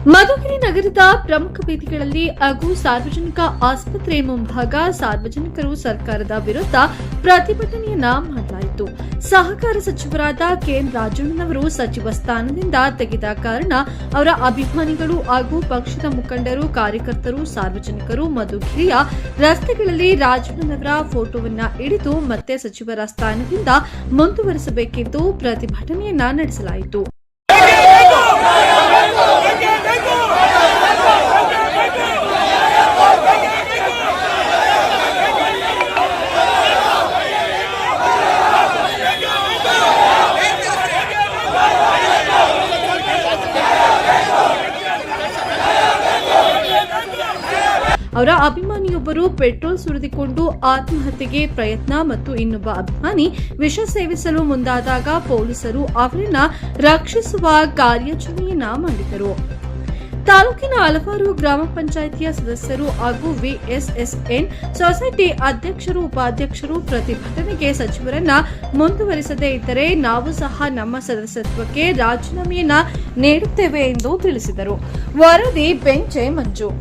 ಮಧುಗಿರಿ ನಗರದ ಪ್ರಮುಖ ಬೀದಿಗಳಲ್ಲಿ ಹಾಗೂ ಸಾರ್ವಜನಿಕ ಆಸ್ಪತ್ರೆ ಮುಂಭಾಗ ಸಾರ್ವಜನಿಕರು ಸರ್ಕಾರದ ವಿರುದ್ಧ ಪ್ರತಿಭಟನೆಯನ್ನ ಮಾಡಲಾಯಿತು. ಸಹಕಾರ ಸಚಿವರಾದ ಕೆಎನ್ ರಾಜಣ್ಣನವರು ಸಚಿವ ಸ್ಥಾನದಿಂದ ತೆಗೆದ ಕಾರಣ ಅವರ ಅಭಿಮಾನಿಗಳು ಹಾಗೂ ಪಕ್ಷದ ಮುಖಂಡರು, ಕಾರ್ಯಕರ್ತರು, ಸಾರ್ವಜನಿಕರು ಮಧುಗಿರಿಯ ರಸ್ತೆಗಳಲ್ಲಿ ರಾಜಣ್ಣನವರ ಫೋಟೋವನ್ನ ಹಿಡಿದು ಮತ್ತೆ ಸಚಿವರ ಸ್ಥಾನದಿಂದ ಮುಂದುವರಿಸಬೇಕೆಂದು ಪ್ರತಿಭಟನೆಯನ್ನ ನಡೆಸಲಾಯಿತು. ಅವರ ಅಭಿಮಾನಿಯೊಬ್ಬರು ಪೆಟ್ರೋಲ್ ಸುರಿದುಕೊಂಡು ಆತ್ಮಹತ್ಯೆಗೆ ಪ್ರಯತ್ನ ಮತ್ತು ಇನ್ನೊಬ್ಬ ಅಭಿಮಾನಿ ವಿಷ ಸೇವಿಸಲು ಮುಂದಾದಾಗ ಪೊಲೀಸರು ಅವರನ್ನ ರಕ್ಷಿಸುವ ಕಾರ್ಯಾಚರಣೆಯನ್ನ ಮಾಡಿದರು. ತಾಲೂಕಿನ ಹಲವಾರು ಗ್ರಾಮ ಪಂಚಾಯಿತಿಯ ಸದಸ್ಯರು ಹಾಗೂ ವಿಎಸ್ಎಸ್ಎನ್ ಸೊಸೈಟಿ ಅಧ್ಯಕ್ಷರು, ಉಪಾಧ್ಯಕ್ಷರು ಪ್ರತಿಭಟನೆಗೆ ಸಚಿವರನ್ನ ಮುಂದುವರಿಸದೇ ಇದ್ದರೆ ನಾವು ಸಹ ನಮ್ಮ ಸದಸ್ಯತ್ವಕ್ಕೆ ರಾಜೀನಾಮೆಯನ್ನ ನೀಡುತ್ತೇವೆ ಎಂದು ತಿಳಿಸಿದರು. ವರದಿ ಬೆಂಚೆ ಮಂಜು.